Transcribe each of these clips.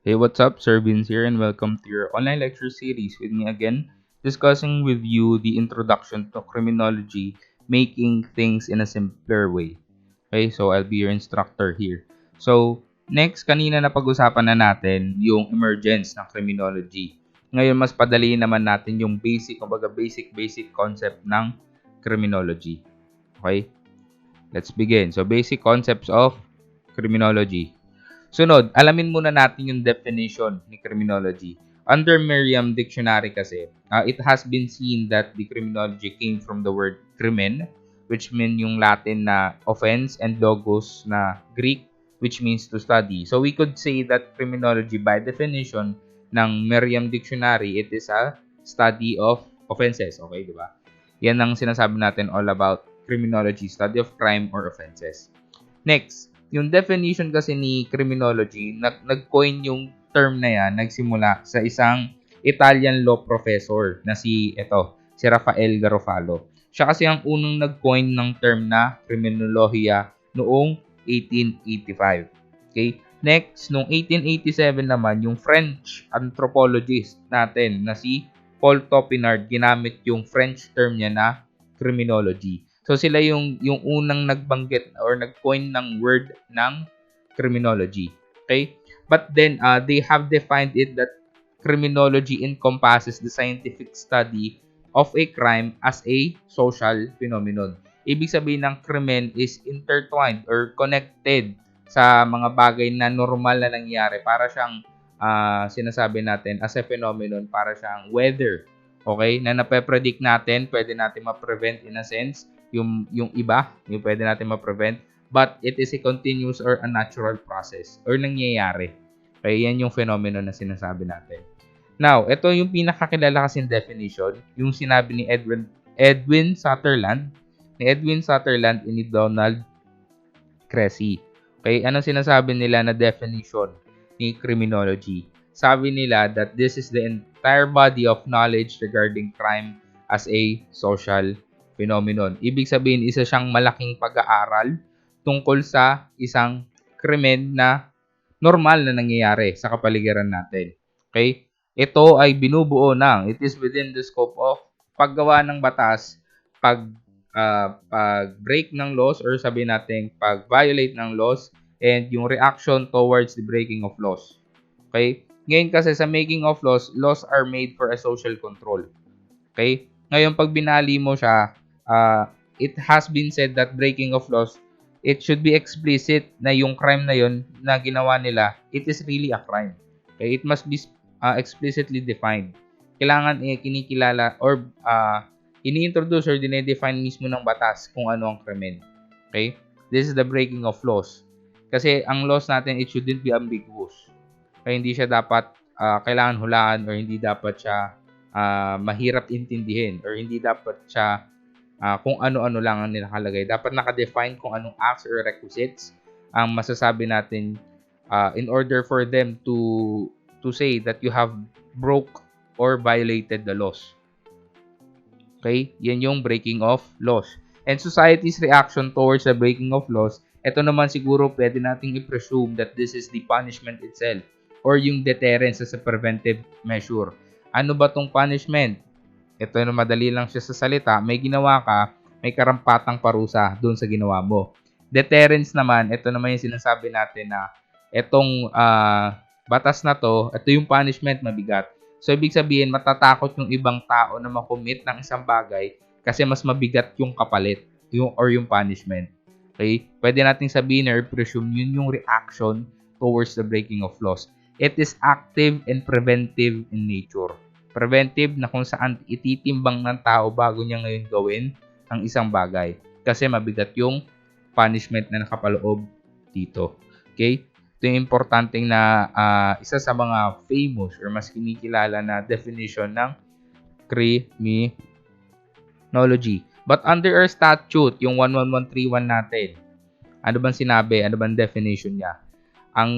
Hey, what's up? Sir Vince here, and welcome to your online lecture series with me again, discussing with you the introduction to criminology, making things in a simpler way. Okay, so I'll be your instructor here. So, next, kanina na pag-usapan na natin yung emergence ng criminology. Ngayon, mas padaliin naman natin yung basic concept ng criminology. Okay, let's begin. So, basic concepts of criminology. Sunod, alamin muna natin yung definition ni criminology. Under Merriam Dictionary kasi, it has been seen that the criminology came from the word crimen, which mean yung Latin na offense, and logos na Greek, which means to study. So we could say that criminology, by definition ng Merriam Dictionary, it is a study of offenses. Okay, di ba? Yan ang sinasabi natin all about criminology, study of crime or offenses. Next, yung definition kasi ni criminology, nag-coin yung term na yan, nagsimula sa isang Italian law professor na si Rafael Garofalo. Siya kasi ang unang nag-coin ng term na criminolohiya noong 1885. Okay? Next, noong 1887 naman, yung French anthropologist natin na si Paul Topinard, ginamit yung French term niya na criminology. So sila yung unang nagbanggit or nag-coin ng word ng criminology. Okay? But then they have defined it that criminology encompasses the scientific study of a crime as a social phenomenon. Ibig sabihin ng krimen is intertwined or connected sa mga bagay na normal na nangyayari. Para siyang sinasabi natin as a phenomenon, para siyang weather. Okay? Na nape-predict natin, pwede natin ma-prevent in a sense yung iba, yung pwede natin ma-prevent, but it is a continuous or a natural process or nangyayari. Okay, yan yung phenomenon na sinasabi natin. Now, ito yung pinakakilala kasing definition, yung sinabi ni Edwin Sutherland and ni Donald Cressy. Okay, anong sinasabi nila na definition ni criminology? Sabi nila that this is the entire body of knowledge regarding crime as a social phenomenon. Ibig sabihin, isa siyang malaking pag-aaral tungkol sa isang krimen na normal na nangyayari sa kapaligiran natin. Okay? Ito ay binubuo ng, it is within the scope of paggawa ng batas, pag-break ng laws or sabihin natin pag-violate ng laws, and yung reaction towards the breaking of laws. Okay? Ngayon kasi sa making of laws, laws are made for a social control. Okay? Ngayon pag binali mo siya, it has been said that breaking of laws, it should be explicit na yung crime na yun na ginawa nila, it is really a crime. Okay? It must be explicitly defined. Kailangan kinikilala or ini-introduce or dinedefine mismo ng batas kung ano ang krimen. Okay? This is the breaking of laws. Kasi ang laws natin, it shouldn't be ambiguous. Kaya hindi siya dapat kailangan hulaan or hindi dapat siya mahirap intindihin or hindi dapat siya kung ano-ano lang ang nilakalagay. Dapat nakadefine kung anong acts or requisites ang masasabi natin in order for them to say that you have broke or violated the laws. Okay? Yan yung breaking of laws. And society's reaction towards the breaking of laws, ito naman siguro pwede nating i-presume that this is the punishment itself or yung deterrence as a preventive measure. Ano ba tong punishment? Ito na madali lang siya sa salita. May ginawa ka, may karampatang parusa doon sa ginawa mo. Deterrence naman, ito naman yung sinasabi natin na itong batas na to, ito yung punishment mabigat. So, ibig sabihin, matatakot yung ibang tao na makomit ng isang bagay kasi mas mabigat yung kapalit or yung punishment. Okay? Pwede nating sabihin or presume yun yung reaction towards the breaking of laws. It is active and preventive in nature. Preventive na kung saan ititimbang ng tao bago niya ngayon gawin ang isang bagay. Kasi mabigat yung punishment na nakapaloob dito. Okay? Ito yung importanteng na isa sa mga famous or mas kinikilala na definition ng criminology. But under our statute, yung 11131 natin, ano bang sinabi? Ano bang definition niya? Ang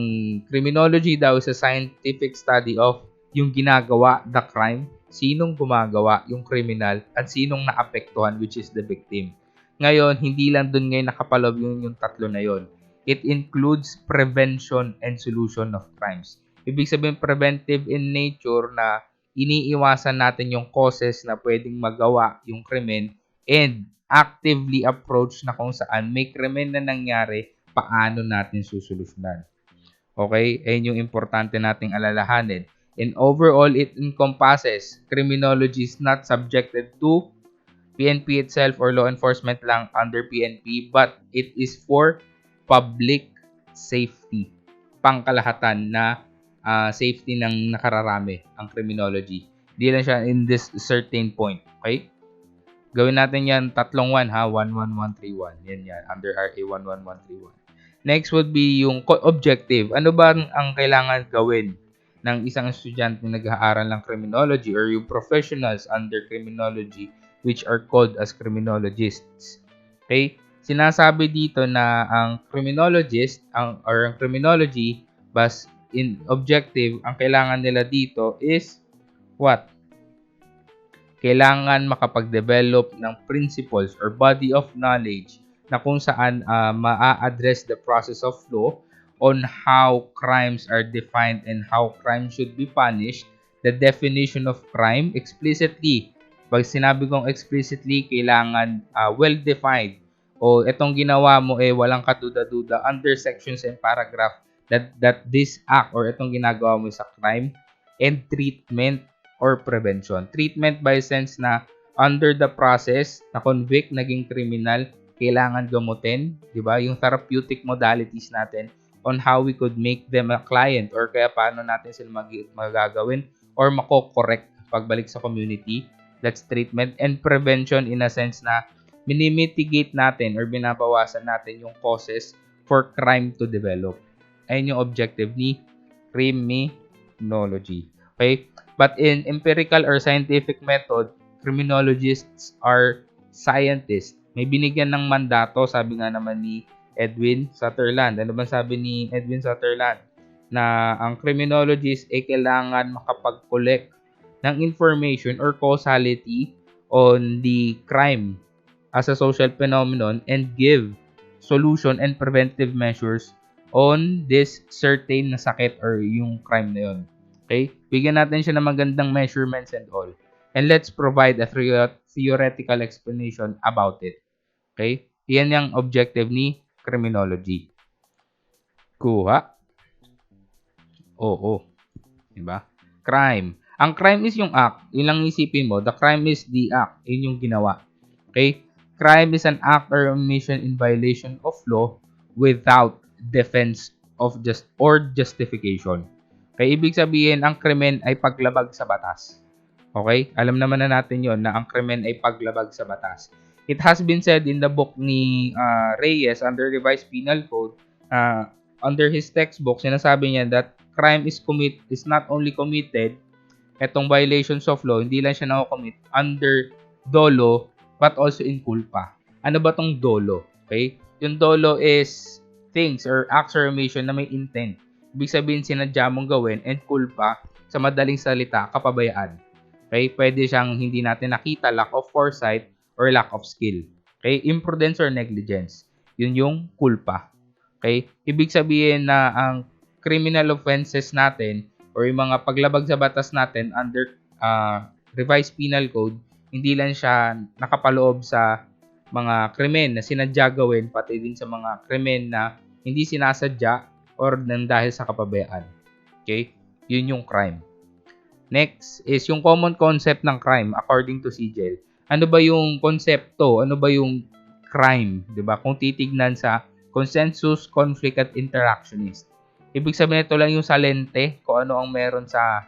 criminology daw is a scientific study of yung ginagawa, the crime, sinong gumagawa, yung criminal, at sinong naapektuhan, which is the victim. Ngayon, hindi lang dun ngayon nakapaloob yung tatlo na yon. It includes prevention and solution of crimes. Ibig sabihin preventive in nature na iniiwasan natin yung causes na pwedeng magawa yung krimen and actively approach na kung saan may krimen na nangyari, paano natin susolusyonan. Okay? Ayun yung importante nating alalahanin. And overall, it encompasses criminology is not subjected to PNP itself or law enforcement lang under PNP, but it is for public safety. Pangkalahatan na safety ng nakararami ang criminology. Hindi lang siya in this certain point. Okay? Gawin natin yan tatlong 1 ha, 11131. Yan, under RA 11131. Next would be yung objective. Ano ba ang kailangan gawin ng isang estudyante na nag-aaral ng criminology or yung professionals under criminology which are called as criminologists? Okay? Sinasabi dito na ang criminologist or ang criminology bas in objective, ang kailangan nila dito is what? Kailangan makapag-develop ng principles or body of knowledge na kung saan ma-address the process of law on how crimes are defined and how crime should be punished, the definition of crime explicitly. Pag sinabi kong explicitly, kailangan well-defined o itong ginawa mo walang kaduda-duda under sections and paragraph that this act or itong ginagawa mo sa crime and treatment or prevention. Treatment by sense na under the process na convict, naging criminal, kailangan gamutin, di ba? Yung therapeutic modalities natin on how we could make them a client or kaya paano natin sila magagawin or mako-correct pagbalik sa community. That's treatment. And prevention in a sense na minimitigate natin or binabawasan natin yung causes for crime to develop. Ayun yung objective ni criminology. Okay? But in empirical or scientific method, criminologists are scientists. May binigyan ng mandato, sabi nga naman ni Edwin Sutherland. Ano ba sabi ni Edwin Sutherland? Na ang criminologist ay kailangan makapag-collect ng information or causality on the crime as a social phenomenon and give solution and preventive measures on this certain na sakit or yung crime na yun. Okay? Bigyan natin siya ng magandang measurements and all. And let's provide a theoretical explanation about it. Okay? Yan yung objective ni criminology. Kuha. Oo. Diba? Crime. Ang crime is yung act. Yun lang isipin mo. The crime is the act. Yun yung ginawa. Okay? Crime is an act or omission in violation of law without defense of justification. Okay? Ibig sabihin, ang krimen ay paglabag sa batas. Okay? Alam naman na natin yon na ang krimen ay paglabag sa batas. It has been said in the book ni Reyes under Revised Penal Code, under his textbook, sinasabi niya that crime is not only committed, etong violations of law, hindi lang siya na-commit under dolo, but also in culpa. Ano ba tong dolo? Okay? Yung dolo is things or acts or omission na may intent. Ibig sabihin, sinadya mong gawin, and culpa, sa madaling salita, kapabayaan. Okay? Pwede siyang hindi natin nakita, lack of foresight, or lack of skill. Okay? Imprudence or negligence. Yun yung culpa. Okay? Ibig sabihin na ang criminal offenses natin or yung mga paglabag sa batas natin under Revised Penal Code, hindi lang siya nakapaloob sa mga krimen na sinadya gawin, pati din sa mga krimen na hindi sinasadya or nang dahil sa kapabayaan. Okay? Yun yung crime. Next is yung common concept ng crime according to CJL. Ano ba yung konsepto? Ano ba yung crime? Diba? Kung titignan sa consensus, conflict, at interactionist. Ibig sabihin ito lang yung sa lente, kung ano ang meron sa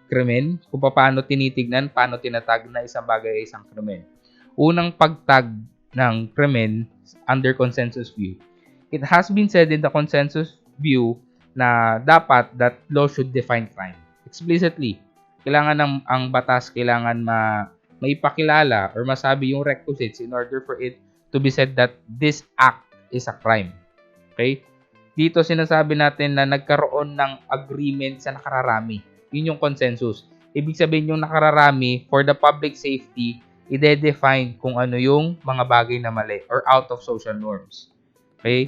krimen, kung paano tinitignan, paano tinatag na isang bagay ay isang krimen. Unang pagtag ng krimen under consensus view. It has been said in the consensus view na dapat that law should define crime. Explicitly, kailangan ang batas, kailangan maipakilala or masabi yung requisites in order for it to be said that this act is a crime. Okay? Dito sinasabi natin na nagkaroon ng agreement sa nakararami. Yun yung consensus. Ibig sabihin yung nakararami for the public safety, ide-define kung ano yung mga bagay na mali or out of social norms. Okay?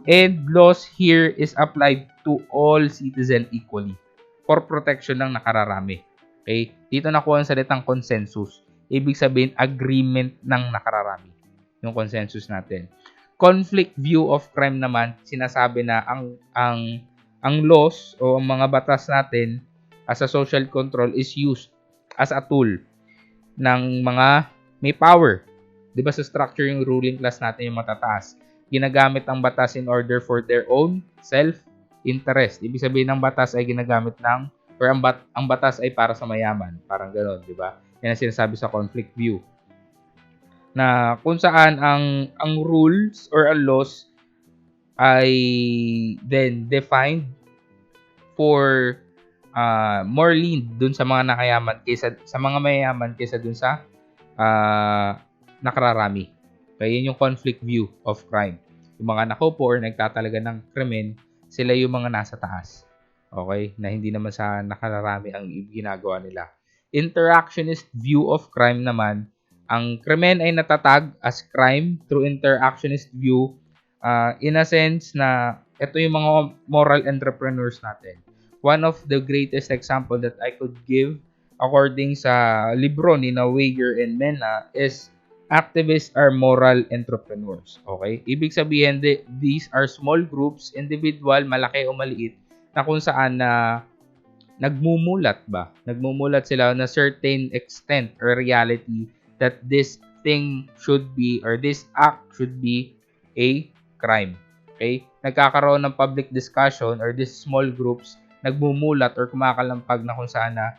And laws here is applied to all citizens equally for protection ng nakararami. Okay? Dito nakuha ang salitang consensus. Ibig sabihin, agreement ng nakararami. Yung consensus natin. Conflict view of crime naman, sinasabi na ang laws o ang mga batas natin as a social control is used as a tool ng mga may power. 'Di ba sa structure yung ruling class natin yung matataas? Ginagamit ang batas in order for their own self-interest. Ibig sabihin ng batas ay ginagamit or ang batas ay para sa mayaman. Parang gano'n, 'di ba? Yan ang sinasabi sa conflict view. Na kung saan ang rules or ang laws ay then defined for more lean dun sa mga nakayaman kaysa sa mga mayayaman kaysa dun sa nakararami. Kaya yun yung conflict view of crime. Yung mga nakaupo or nagtatalaga ng krimen, sila yung mga nasa taas. Okay? Na hindi naman sa nakararami ang ginagawa nila. Interactionist view of crime naman, ang krimen ay natatag as crime through interactionist view in a sense na ito yung mga moral entrepreneurs natin. One of the greatest example that I could give according sa libro ni Weyer and Mena is activists are moral entrepreneurs. Okay? Ibig sabihin, these are small groups, individual, malaki o maliit, na kung saan na nagmumulat ba? Nagmumulat sila na certain extent or reality that this thing should be or this act should be a crime. Okay? Nagkakaroon ng public discussion or these small groups nagmumulat or kumakalampag na kung saan na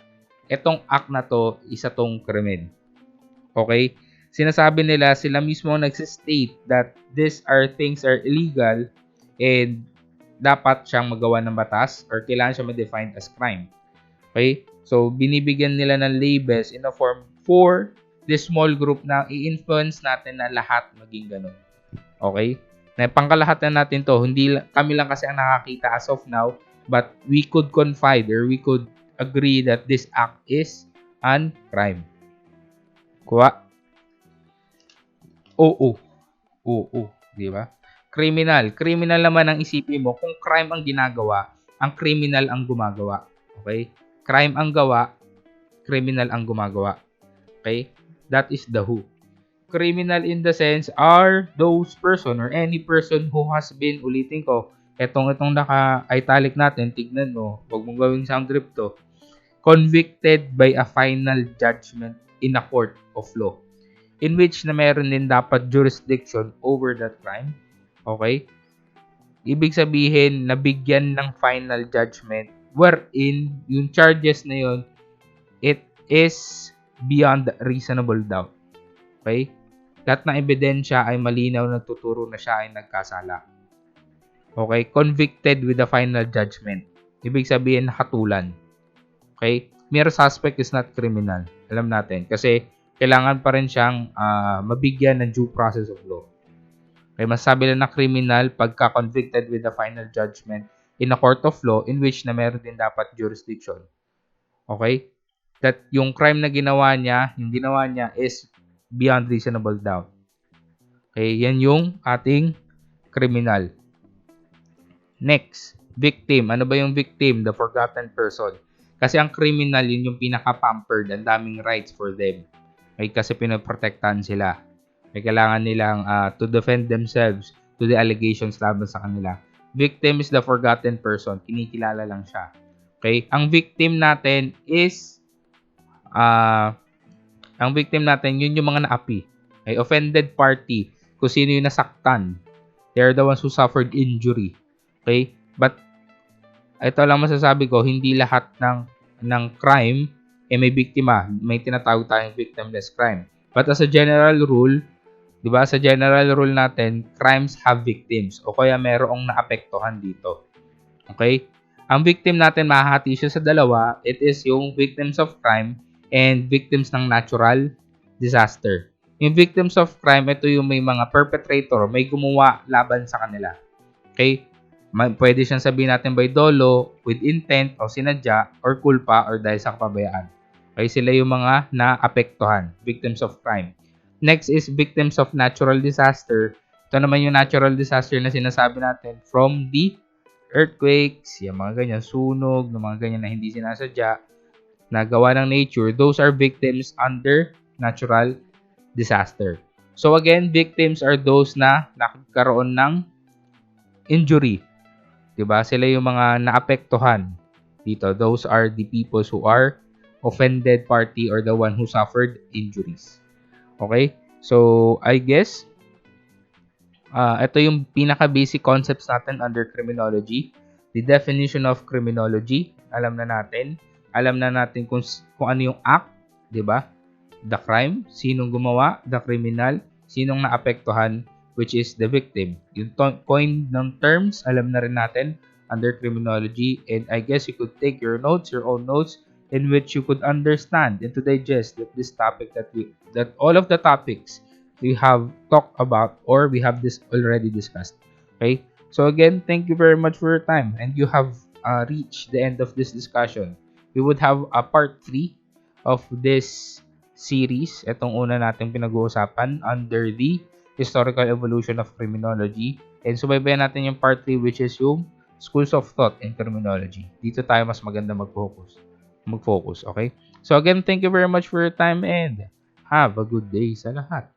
etong act na to isa tong krimen. Okay? Sinasabi nila sila mismo nagsistate that these things are illegal and dapat siyang magawa ng batas or kailangan siya ma-define as crime. Okay? So, binibigyan nila ng labels in a form for this small group na i-influence natin na lahat maging ganun. Okay? Na pangkalahatan natin to, hindi kami lang kasi ang nakakita as of now, but we could confide or we could agree that this act is an crime. Kuha? Oo. Di ba? Criminal. Criminal naman ang isipin mo. Kung crime ang ginagawa, ang criminal ang gumagawa. Okay? Crime ang gawa, criminal ang gumagawa. Okay? That is the who. Criminal in the sense are those person or any person who has been, ulitin ko, itong naka-italic natin, tignan mo, huwag mong gawing sound grip to, convicted by a final judgment in a court of law, in which na meron din dapat jurisdiction over that crime. Okay? Ibig sabihin, nabigyan ng final judgment wherein yung charges na yun, it is beyond reasonable doubt. Okay? Lahat ng ebidensya ay malinaw na tuturo na siya ay nagkasala. Okay? Convicted with a final judgment. Ibig sabihin, nakatulan. Okay? Mere suspect is not criminal. Alam natin. Kasi kailangan pa rin siyang mabigyan ng due process of law. Okay? Masasabi lang na criminal pagka convicted with a final judgment in a court of law in which na meron din dapat jurisdiction. Okay? That yung crime na ginawa niya is beyond reasonable doubt. Okay, yan yung ating criminal. Next, victim. Ano ba yung victim? The forgotten person. Kasi ang criminal, yun yung pinaka-pampered. Ang daming rights for them. Okay, kasi pinoprotektahan sila. Okay, kailangan nilang to defend themselves to the allegations laban sa kanila. Victim is the forgotten person. Kinikilala lang siya. Okay, ang victim natin is yun yung mga naapi. Okay? Offended party. Kung sino yung nasaktan. They are the ones who suffered injury. Okay? But, ito lang masasabi ko, hindi lahat ng crime may biktima. May tinatawag tayong victimless crime. But as a general rule, di ba, sa general rule natin, crimes have victims. O kaya merong naapektuhan dito. Okay? Ang victim natin, mahahati siya sa dalawa. It is yung victims of crime and victims ng natural disaster. Yung victims of crime, ito yung may mga perpetrator, may gumawa laban sa kanila. Okay? Pwede siyang sabihin natin by dolo, with intent, o sinadya, or kulpa, or dahil sa kapabayaan. Okay? Sila yung mga naapektuhan, victims of crime. Next is victims of natural disaster. Ito naman yung natural disaster na sinasabi natin from the earthquakes, yung mga ganyan, sunog, ng mga ganyan na hindi sinasadya, na gawa ng nature, those are victims under natural disaster. So again, victims are those na nakakaroon ng injury. 'Di ba? Sila yung mga naapektuhan dito. Those are the people who are offended party or the one who suffered injuries. Okay? So, I guess ito yung pinaka-basic concepts natin under criminology. The definition of criminology, alam na natin. Alam na natin kung ano yung act, 'di ba? The crime, sinong gumawa, the criminal, sinong naapektuhan, which is the victim. Yung coin ng terms, alam na rin natin under criminology, and I guess you could take your notes, your own notes, in which you could understand and to digest this topic that all of the topics we have talked about or we have this already discussed. Okay? So again, thank you very much for your time, and you have reached the end of this discussion. We would have a part 3 of this series. Itong una nating pinag-uusapan under the historical evolution of criminology. And subaybayan natin yung part 3, which is yung schools of thought in criminology. Dito tayo mas maganda mag-focus. Okay? So again, thank you very much for your time and have a good day sa lahat.